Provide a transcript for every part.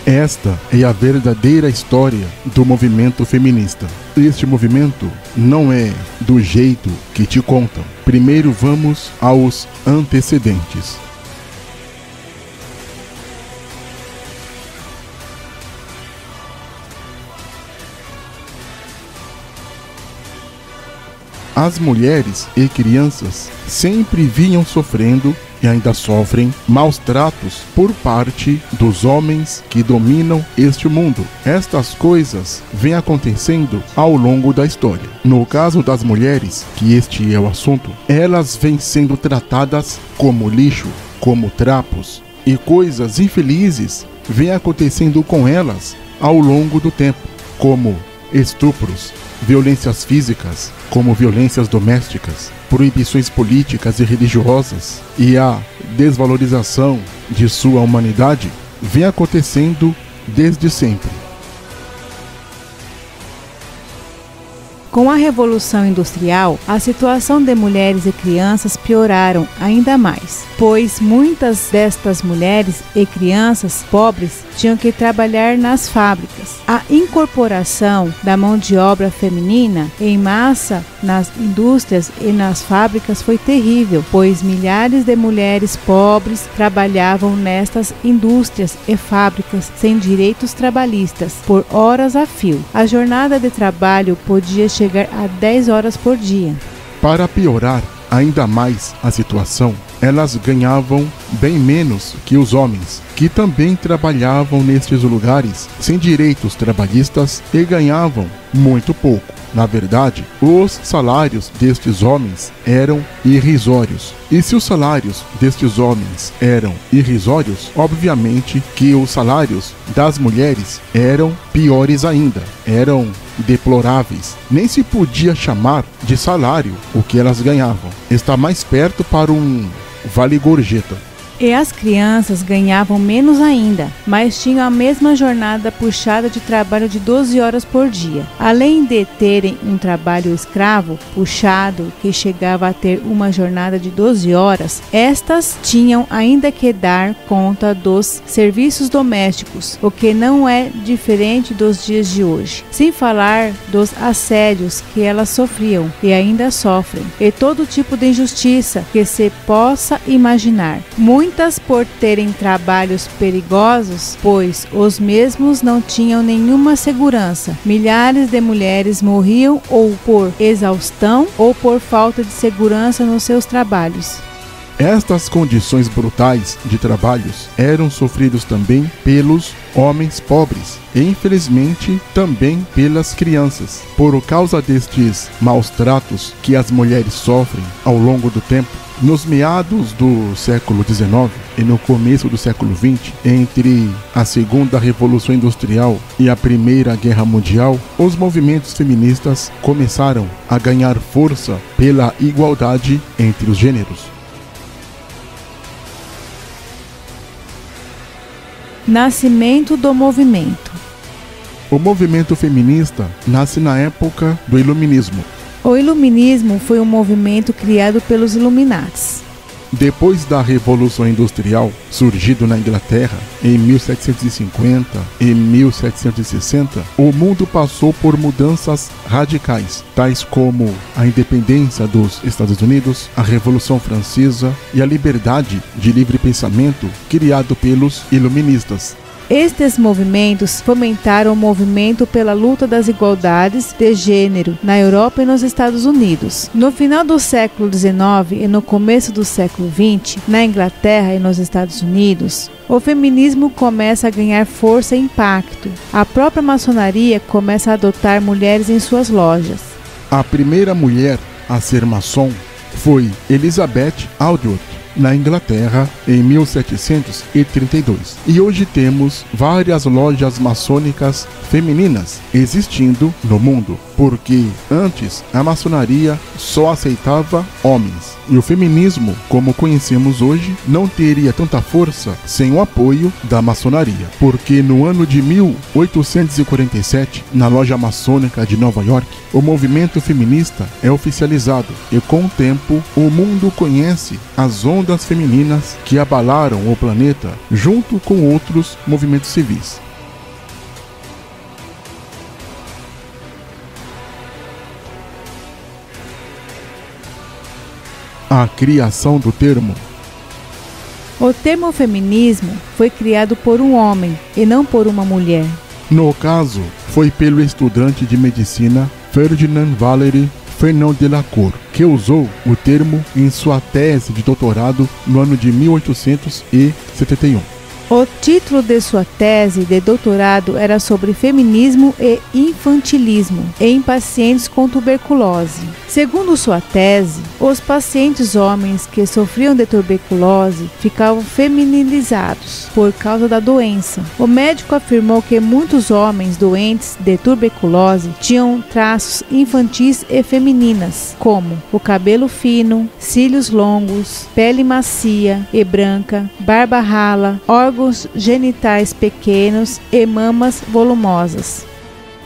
Esta é a verdadeira história do movimento feminista. Este movimento não é do jeito que te contam. Primeiro vamos aos antecedentes. As mulheres e crianças sempre vinham sofrendo e ainda sofrem maus tratos por parte dos homens que dominam este mundo. Estas coisas vêm acontecendo ao longo da história. No caso das mulheres, que este é o assunto, elas vêm sendo tratadas como lixo, como trapos, e coisas infelizes vêm acontecendo com elas ao longo do tempo, como estupros, violências físicas, como violências domésticas, proibições políticas e religiosas e a desvalorização de sua humanidade vem acontecendo desde sempre. Com a Revolução Industrial, a situação de mulheres e crianças pioraram ainda mais, pois muitas destas mulheres e crianças pobres tinham que trabalhar nas fábricas. A incorporação da mão de obra feminina em massa nas indústrias e nas fábricas foi terrível, pois milhares de mulheres pobres trabalhavam nestas indústrias e fábricas sem direitos trabalhistas por horas a fio. A jornada de trabalho podia chegar a 10 horas por dia. Para piorar ainda mais a situação, elas ganhavam bem menos que os homens, que também trabalhavam nestes lugares sem direitos trabalhistas e ganhavam muito pouco. Na verdade, os salários destes homens eram irrisórios. E se os salários destes homens eram irrisórios, obviamente que os salários das mulheres eram piores ainda, eram deploráveis. Nem se podia chamar de salário o que elas ganhavam. Está mais perto para um vale-gorjeta. E as crianças ganhavam menos ainda, mas tinham a mesma jornada puxada de trabalho de 12 horas por dia. Além de terem um trabalho escravo, puxado, que chegava a ter uma jornada de 12 horas, estas tinham ainda que dar conta dos serviços domésticos, o que não é diferente dos dias de hoje. Sem falar dos assédios que elas sofriam e ainda sofrem, e todo tipo de injustiça que se possa imaginar. Muitas por terem trabalhos perigosos, pois os mesmos não tinham nenhuma segurança. Milhares de mulheres morriam ou por exaustão ou por falta de segurança nos seus trabalhos. Estas condições brutais de trabalhos eram sofridos também pelos homens pobres e, infelizmente, também pelas crianças. Por causa destes maus tratos que as mulheres sofrem ao longo do tempo, nos meados do século XIX e no começo do século XX, entre a Segunda Revolução Industrial e a Primeira Guerra Mundial, os movimentos feministas começaram a ganhar força pela igualdade entre os gêneros. Nascimento do movimento. O movimento feminista nasce na época do Iluminismo. O Iluminismo foi um movimento criado pelos Illuminatis. Depois da Revolução Industrial, surgido na Inglaterra em 1750 e 1760, o mundo passou por mudanças radicais, tais como a independência dos Estados Unidos, a Revolução Francesa e a liberdade de livre pensamento criado pelos iluministas. Estes movimentos fomentaram o movimento pela luta das igualdades de gênero na Europa e nos Estados Unidos. No final do século XIX e no começo do século XX, na Inglaterra e nos Estados Unidos, o feminismo começa a ganhar força e impacto. A própria maçonaria começa a adotar mulheres em suas lojas. A primeira mulher a ser maçom foi Elizabeth Aldworth, na Inglaterra, em 1732. E hoje temos várias lojas maçônicas femininas existindo no mundo, porque antes a maçonaria só aceitava homens. E o feminismo, como conhecemos hoje, não teria tanta força sem o apoio da maçonaria. Porque no ano de 1847, na loja maçônica de Nova York, o movimento feminista é oficializado e com o tempo o mundo conhece as ondas femininas que abalaram o planeta junto com outros movimentos civis. A criação do termo. O termo feminismo foi criado por um homem e não por uma mulher. No caso, foi pelo estudante de medicina Ferdinand Valery Fénelon Delacour, que usou o termo em sua tese de doutorado no ano de 1871. O título de sua tese de doutorado era sobre feminismo e infantilismo em pacientes com tuberculose. Segundo sua tese, os pacientes homens que sofriam de tuberculose ficavam feminilizados por causa da doença. O médico afirmou que muitos homens doentes de tuberculose tinham traços infantis e femininas, como o cabelo fino, cílios longos, pele macia e branca, barba rala, órgãos genitais pequenos e mamas volumosas.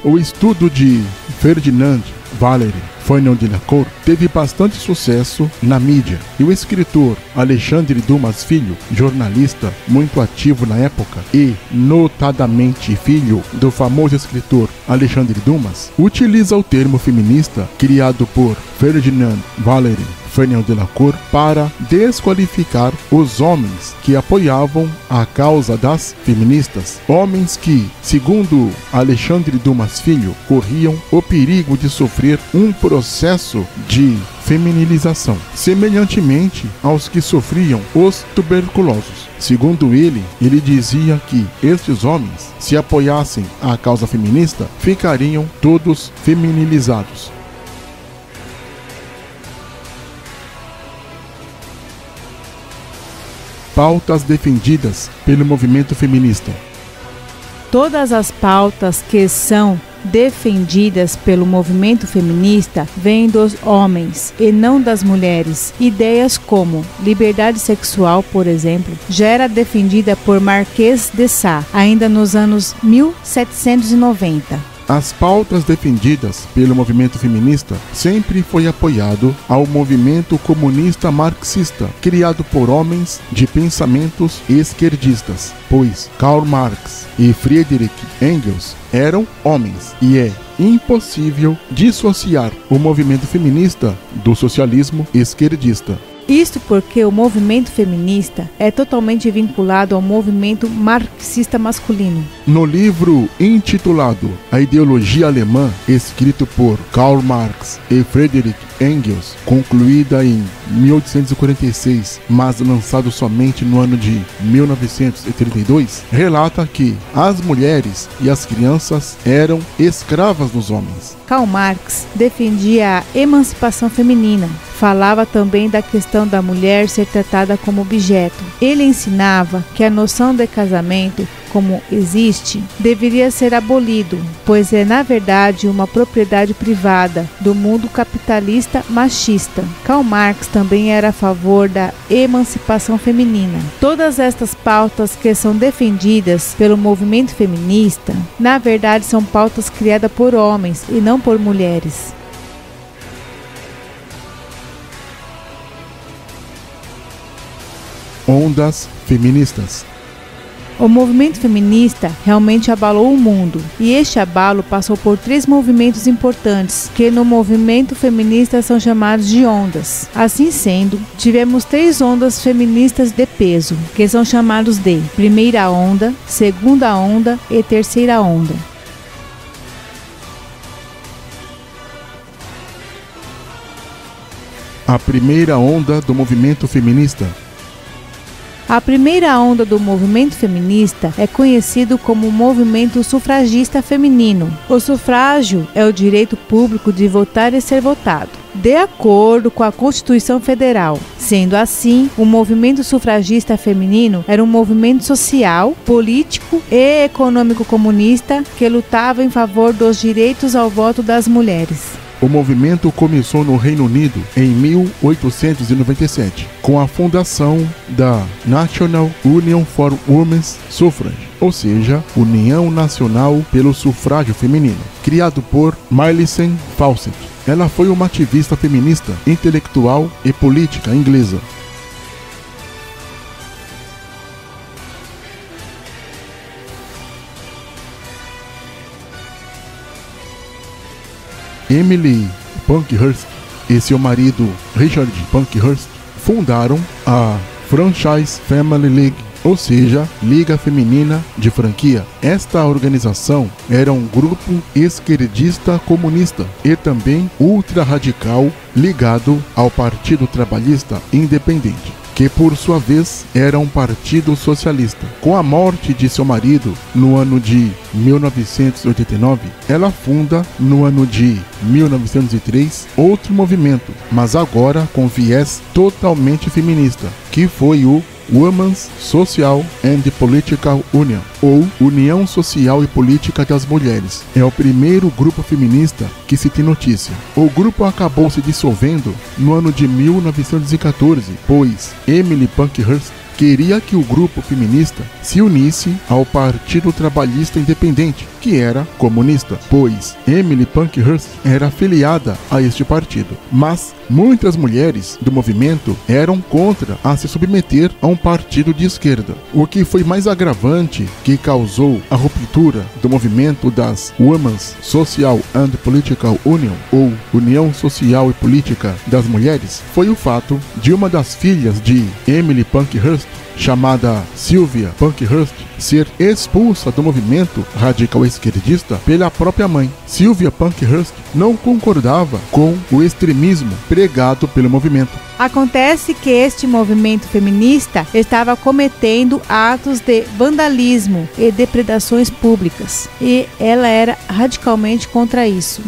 O estudo de Ferdinand Valery Fénelon Delacour teve bastante sucesso na mídia, e o escritor Alexandre Dumas Filho, jornalista muito ativo na época e notadamente filho do famoso escritor Alexandre Dumas, utiliza o termo feminista criado por Ferdinand Valery Fénelon Delacour para desqualificar os homens que apoiavam a causa das feministas, homens que, segundo Alexandre Dumas Filho, corriam o perigo de sofrer um processo de feminilização, semelhantemente aos que sofriam os tuberculosos. Segundo ele dizia que estes homens, se apoiassem a causa feminista, ficariam todos feminilizados. Pautas defendidas pelo movimento feminista. Todas as pautas que são defendidas pelo movimento feminista vêm dos homens e não das mulheres. Ideias como liberdade sexual, por exemplo, já era defendida por Marquês de Sade ainda nos anos 1790. As pautas defendidas pelo movimento feminista sempre foi apoiado ao movimento comunista marxista, criado por homens de pensamentos esquerdistas, pois Karl Marx e Friedrich Engels eram homens, e é impossível dissociar o movimento feminista do socialismo esquerdista. Isto porque o movimento feminista é totalmente vinculado ao movimento marxista masculino. No livro intitulado A Ideologia Alemã, escrito por Karl Marx e Friedrich Engels, concluída em 1846, mas lançado somente no ano de 1932, relata que as mulheres e as crianças eram escravas dos homens. Karl Marx defendia a emancipação feminina. Falava também da questão da mulher ser tratada como objeto. Ele ensinava que a noção de casamento, como existe, deveria ser abolido, pois é na verdade uma propriedade privada do mundo capitalista machista. Karl Marx também era a favor da emancipação feminina. Todas estas pautas que são defendidas pelo movimento feminista, na verdade são pautas criadas por homens e não por mulheres. Ondas feministas. O movimento feminista realmente abalou o mundo, e este abalo passou por 3 movimentos importantes, que no movimento feminista são chamados de ondas. Assim sendo, tivemos 3 ondas feministas de peso, que são chamados de primeira onda, segunda onda e terceira onda. A primeira onda do movimento feminista. A primeira onda do movimento feminista é conhecido como o movimento sufragista feminino. O sufrágio é o direito público de votar e ser votado, de acordo com a Constituição Federal. Sendo assim, o movimento sufragista feminino era um movimento social, político e econômico comunista que lutava em favor dos direitos ao voto das mulheres. O movimento começou no Reino Unido em 1897, com a fundação da National Union for Women's Suffrage, ou seja, União Nacional pelo Sufrágio Feminino, criado por Millicent Fawcett. Ela foi uma ativista feminista, intelectual e política inglesa. Emily Pankhurst e seu marido Richard Pankhurst fundaram a Franchise Family League, ou seja, Liga Feminina de Franquia. Esta organização era um grupo esquerdista comunista e também ultra-radical ligado ao Partido Trabalhista Independente, que por sua vez era um partido socialista. Com a morte de seu marido no ano de 1989, ela funda no ano de 1903 outro movimento, mas agora com viés totalmente feminista, que foi o Women's Social and Political Union, ou União Social e Política das Mulheres. É o primeiro grupo feminista que se tem notícia. O grupo acabou se dissolvendo no ano de 1914, pois Emily Pankhurst queria que o grupo feminista se unisse ao Partido Trabalhista Independente, que era comunista, pois Emily Pankhurst era afiliada a este partido. Mas muitas mulheres do movimento eram contra a se submeter a um partido de esquerda. O que foi mais agravante, que causou a ruptura do movimento das Women's Social and Political Union, ou União Social e Política das Mulheres, foi o fato de uma das filhas de Emily Pankhurst, chamada Sylvia Pankhurst, ser expulsa do movimento radical esquerdista pela própria mãe. Sylvia Pankhurst não concordava com o extremismo pregado pelo movimento. Acontece que este movimento feminista estava cometendo atos de vandalismo e depredações públicas, e ela era radicalmente contra isso.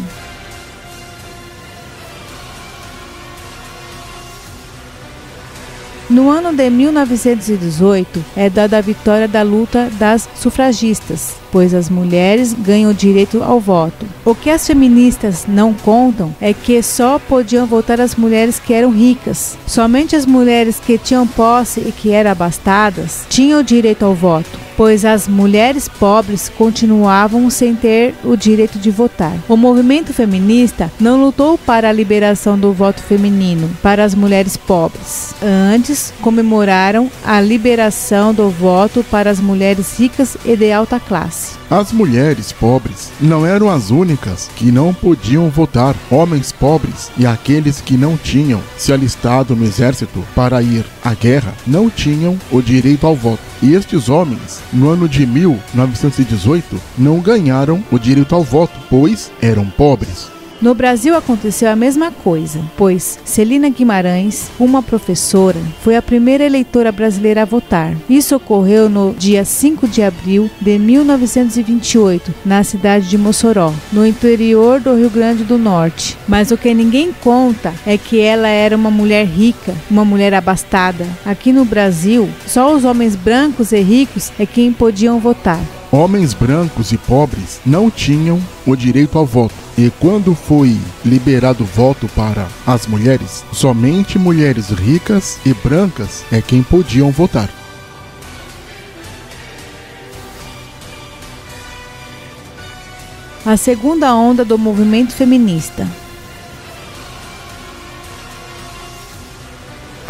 No ano de 1918, é dada a vitória da luta das sufragistas, pois as mulheres ganham direito ao voto. O que as feministas não contam é que só podiam votar as mulheres que eram ricas. Somente as mulheres que tinham posse e que eram abastadas tinham direito ao voto, pois as mulheres pobres continuavam sem ter o direito de votar. O movimento feminista não lutou para a liberação do voto feminino para as mulheres pobres. Antes, comemoraram a liberação do voto para as mulheres ricas e de alta classe. As mulheres pobres não eram as únicas que não podiam votar. Homens pobres e aqueles que não tinham se alistado no exército para ir à guerra não tinham o direito ao voto. E estes homens, no ano de 1918, não ganharam o direito ao voto, pois eram pobres. No Brasil aconteceu a mesma coisa, pois Celina Guimarães, uma professora, foi a primeira eleitora brasileira a votar. Isso ocorreu no dia 5 de abril de 1928, na cidade de Mossoró, no interior do Rio Grande do Norte. Mas o que ninguém conta é que ela era uma mulher rica, uma mulher abastada. Aqui no Brasil, só os homens brancos e ricos é quem podiam votar. Homens brancos e pobres não tinham o direito ao voto. E quando foi liberado o voto para as mulheres, somente mulheres ricas e brancas é quem podiam votar. A segunda onda do movimento feminista.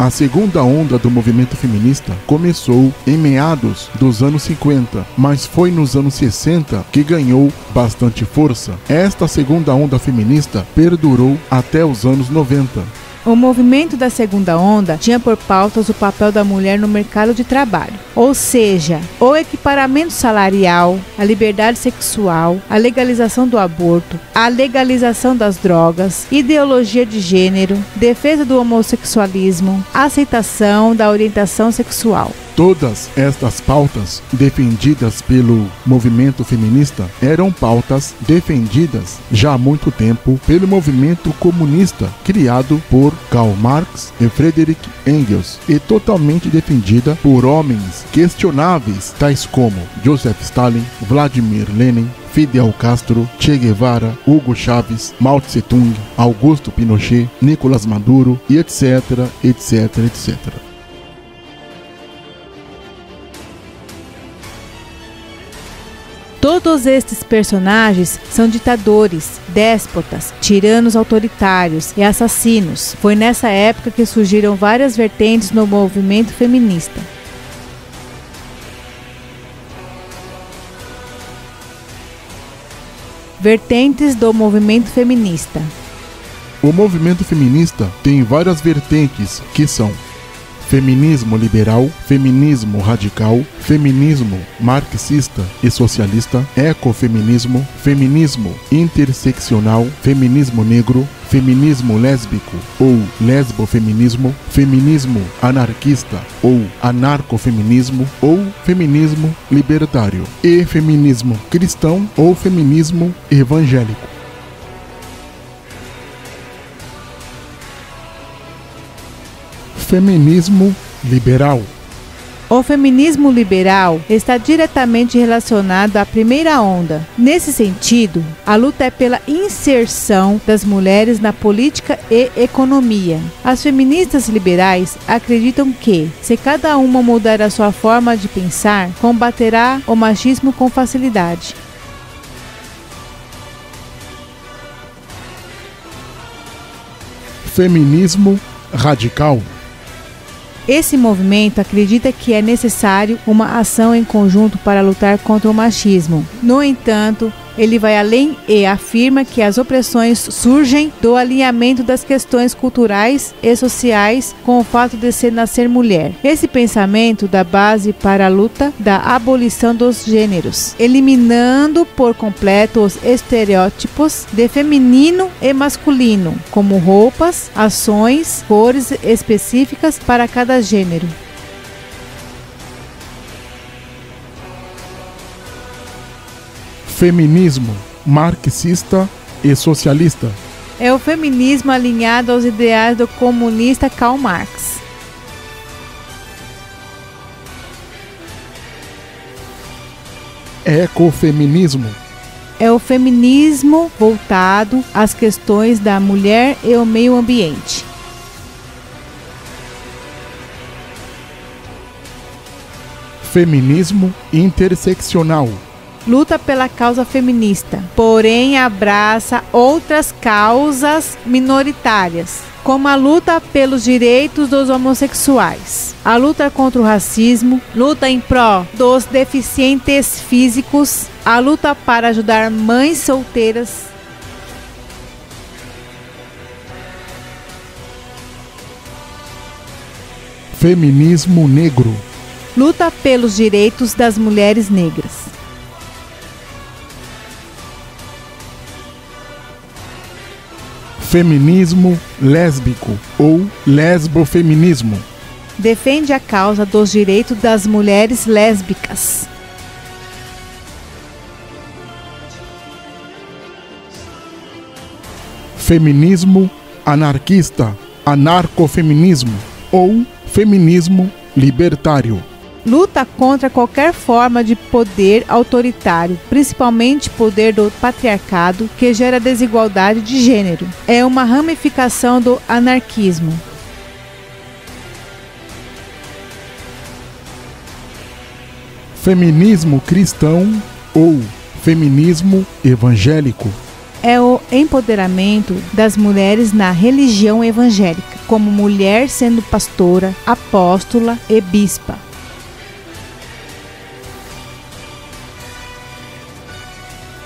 A segunda onda do movimento feminista começou em meados dos anos 50, mas foi nos anos 60 que ganhou bastante força. Esta segunda onda feminista perdurou até os anos 90. O movimento da segunda onda tinha por pautas o papel da mulher no mercado de trabalho, ou seja, o equiparamento salarial, a liberdade sexual, a legalização do aborto, a legalização das drogas, ideologia de gênero, defesa do homossexualismo, aceitação da orientação sexual. Todas estas pautas defendidas pelo movimento feminista eram pautas defendidas já há muito tempo pelo movimento comunista criado por Karl Marx e Friedrich Engels e totalmente defendida por homens questionáveis tais como Joseph Stalin, Vladimir Lenin, Fidel Castro, Che Guevara, Hugo Chávez, Mao Tse-tung, Augusto Pinochet, Nicolás Maduro e etc, etc, etc. Todos estes personagens são ditadores, déspotas, tiranos autoritários e assassinos. Foi nessa época que surgiram várias vertentes no movimento feminista. Vertentes do movimento feminista. O movimento feminista tem várias vertentes que são feminismo liberal, feminismo radical, feminismo marxista e socialista, ecofeminismo, feminismo interseccional, feminismo negro, feminismo lésbico ou lesbofeminismo, feminismo anarquista ou anarcofeminismo ou feminismo libertário e feminismo cristão ou feminismo evangélico. Feminismo liberal. O feminismo liberal está diretamente relacionado à primeira onda. Nesse sentido, a luta é pela inserção das mulheres na política e economia. As feministas liberais acreditam que, se cada uma mudar a sua forma de pensar, combaterá o machismo com facilidade. Feminismo radical. Esse movimento acredita que é necessário uma ação em conjunto para lutar contra o machismo. No entanto, ele vai além e afirma que as opressões surgem do alinhamento das questões culturais e sociais com o fato de se nascer mulher. Esse pensamento dá base para a luta da abolição dos gêneros, eliminando por completo os estereótipos de feminino e masculino, como roupas, ações, cores específicas para cada gênero. Feminismo marxista e socialista. É o feminismo alinhado aos ideais do comunista Karl Marx. Ecofeminismo. É o feminismo voltado às questões da mulher e o meio ambiente. Feminismo interseccional. Luta pela causa feminista, porém abraça outras causas minoritárias, como a luta pelos direitos dos homossexuais, a luta contra o racismo, luta em pró dos deficientes físicos, a luta para ajudar mães solteiras. Feminismo negro. Luta pelos direitos das mulheres negras. Feminismo lésbico ou lesbofeminismo. Defende a causa dos direitos das mulheres lésbicas. Feminismo anarquista, anarcofeminismo ou feminismo libertário. Luta contra qualquer forma de poder autoritário, principalmente poder do patriarcado, que gera desigualdade de gênero. É uma ramificação do anarquismo. Feminismo cristão ou feminismo evangélico. É o empoderamento das mulheres na religião evangélica, como mulher sendo pastora, apóstola e bispa.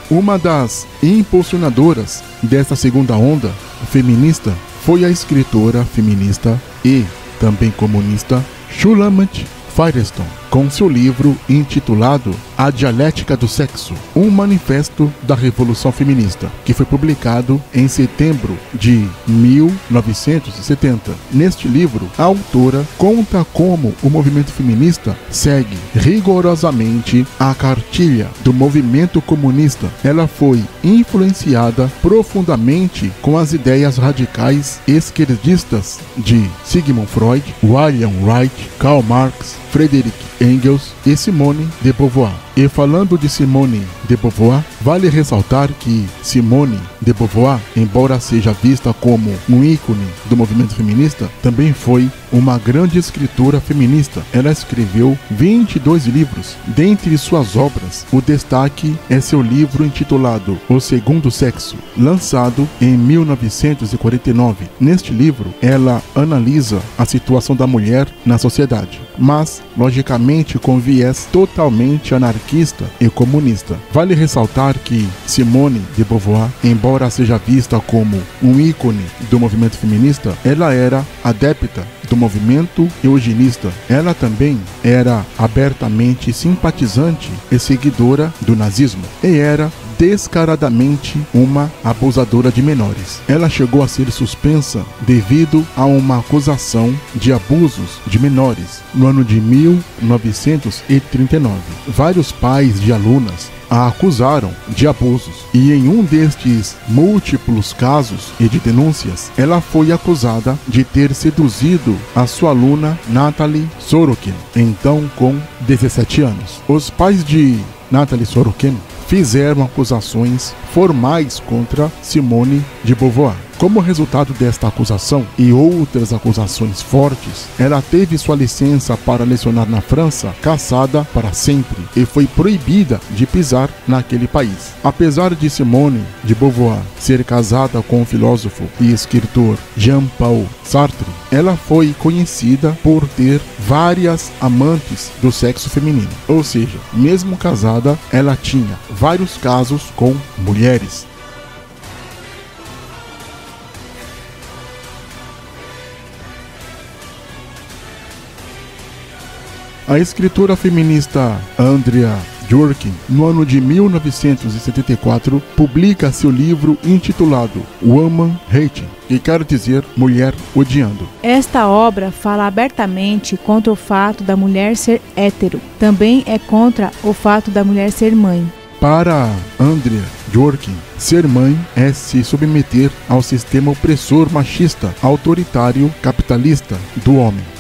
Uma das impulsionadoras desta segunda onda feminista foi a escritora feminista e também comunista Shulamit Firestone, com seu livro intitulado A Dialética do Sexo, um manifesto da Revolução Feminista, que foi publicado em setembro de 1970. Neste livro, a autora conta como o movimento feminista segue rigorosamente a cartilha do movimento comunista. Ela foi influenciada profundamente com as ideias radicais esquerdistas de Sigmund Freud, William Wright, Karl Marx, Frederick Engels e Simone de Beauvoir. E falando de Simone de Beauvoir, vale ressaltar que Simone de Beauvoir, embora seja vista como um ícone do movimento feminista, também foi uma grande escritora feminista. Ela escreveu 22 livros. Dentre suas obras, o destaque é seu livro intitulado O Segundo Sexo, lançado em 1949. Neste livro, ela analisa a situação da mulher na sociedade, mas, logicamente, com viés totalmente anarquista e comunista. Vale ressaltar que Simone de Beauvoir, embora seja vista como um ícone do movimento feminista, ela era adepta do movimento eugenista. Ela também era abertamente simpatizante e seguidora do nazismo, e era descaradamente uma abusadora de menores. Ela chegou a ser suspensa devido a uma acusação de abusos de menores no ano de 1939. Vários pais de alunas a acusaram de abusos, e em um destes múltiplos casos e de denúncias, ela foi acusada de ter seduzido a sua aluna Nathalie Sorokin, então com 17 anos. Os pais de Nathalie Sorokin fizeram acusações formais contra Simone de Beauvoir. Como resultado desta acusação e outras acusações fortes, ela teve sua licença para lecionar na França cassada para sempre e foi proibida de pisar naquele país. Apesar de Simone de Beauvoir ser casada com o filósofo e escritor Jean-Paul Sartre, ela foi conhecida por ter várias amantes do sexo feminino. Ou seja, mesmo casada, ela tinha vários casos com mulheres. A escritora feminista Andrea Dworkin, no ano de 1974, publica seu livro intitulado Woman Hating, que quer dizer mulher odiando. Esta obra fala abertamente contra o fato da mulher ser hétero. Também é contra o fato da mulher ser mãe. Para Andrea Dworkin, ser mãe é se submeter ao sistema opressor machista, autoritário, capitalista do homem.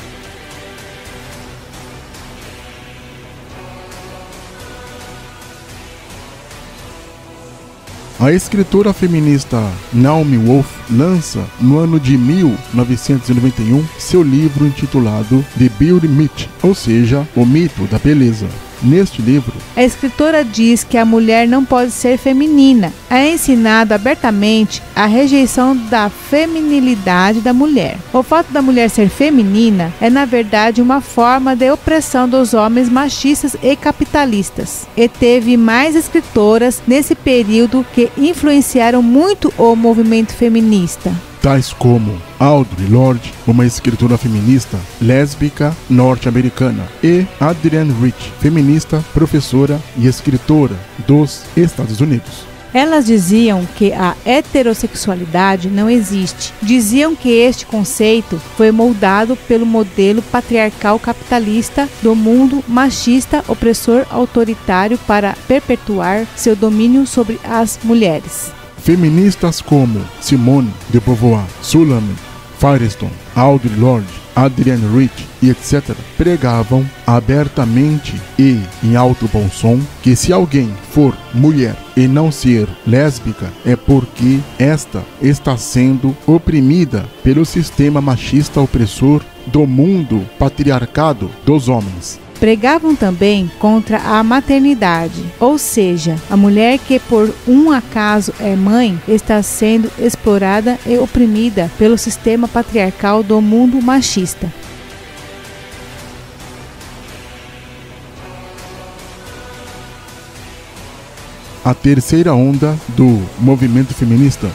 A escritora feminista Naomi Wolf lança, no ano de 1991, seu livro intitulado The Beauty Myth, ou seja, o mito da beleza. Neste livro, a escritora diz que a mulher não pode ser feminina. É ensinado abertamente a rejeição da feminilidade da mulher. O fato da mulher ser feminina é, na verdade, uma forma de opressão dos homens machistas e capitalistas. E teve mais escritoras nesse período que influenciaram muito o movimento feminista, tais como Audre Lorde, uma escritora feminista lésbica norte-americana, e Adrienne Rich, feminista, professora e escritora dos Estados Unidos. Elas diziam que a heterossexualidade não existe. Diziam que este conceito foi moldado pelo modelo patriarcal capitalista do mundo machista, opressor, autoritário para perpetuar seu domínio sobre as mulheres. Feministas como Simone de Beauvoir, Sulamit Firestone, Audre Lorde, Adrienne Rich e etc. pregavam abertamente e em alto bom som que se alguém for mulher e não ser lésbica é porque esta está sendo oprimida pelo sistema machista opressor do mundo patriarcado dos homens. Pregavam também contra a maternidade, ou seja, a mulher que por um acaso é mãe está sendo explorada e oprimida pelo sistema patriarcal do mundo machista. A terceira onda do movimento feminista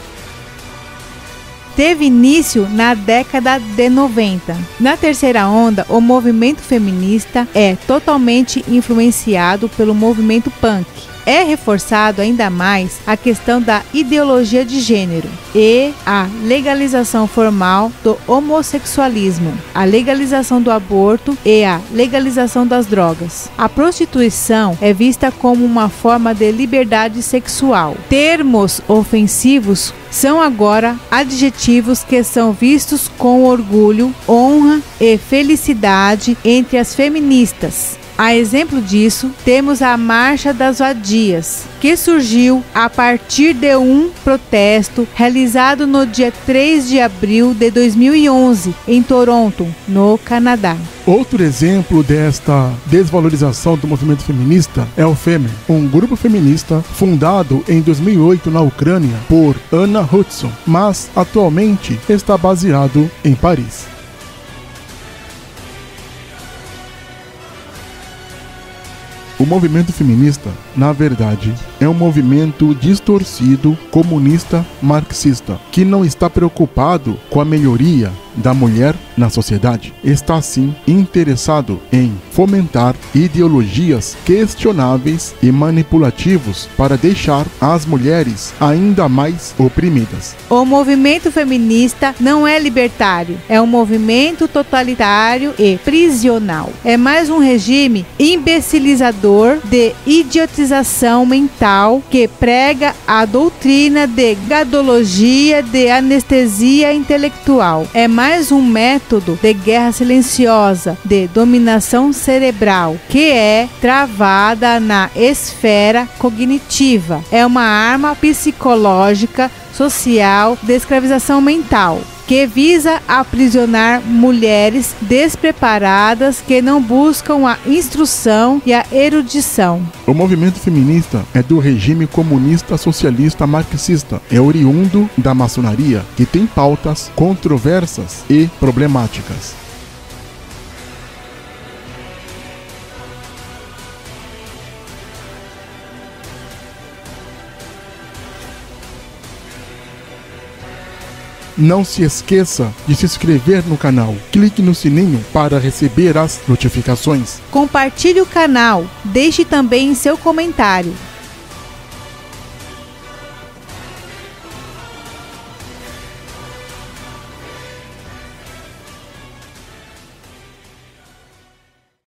teve início na década de 90. Na terceira onda, o movimento feminista é totalmente influenciado pelo movimento punk. É reforçado ainda mais a questão da ideologia de gênero e a legalização formal do homossexualismo, a legalização do aborto e a legalização das drogas. A prostituição é vista como uma forma de liberdade sexual. Termos ofensivos são agora adjetivos que são vistos com orgulho, honra e felicidade entre as feministas. A exemplo disso, temos a Marcha das Vadias, que surgiu a partir de um protesto realizado no dia 3 de abril de 2011, em Toronto, no Canadá. Outro exemplo desta desvalorização do movimento feminista é o Femen, um grupo feminista fundado em 2008 na Ucrânia por Anna Hudson, mas atualmente está baseado em Paris. O movimento feminista, na verdade, é um movimento distorcido, comunista, marxista, que não está preocupado com a melhoria da mulher na sociedade. Está sim interessado em fomentar ideologias questionáveis e manipulativos para deixar as mulheres ainda mais oprimidas. O movimento feminista não é libertário, é um movimento totalitário e prisional. É mais um regime imbecilizador de idiotização mental que prega a doutrina de gadologia de anestesia intelectual. É mais um método de guerra silenciosa, de dominação cerebral, que é travada na esfera cognitiva. É uma arma psicológica, social, de escravização mental, que visa aprisionar mulheres despreparadas que não buscam a instrução e a erudição. O movimento feminista é do regime comunista socialista marxista, é oriundo da maçonaria, que tem pautas controversas e problemáticas. Não se esqueça de se inscrever no canal. Clique no sininho para receber as notificações. Compartilhe o canal. Deixe também seu comentário.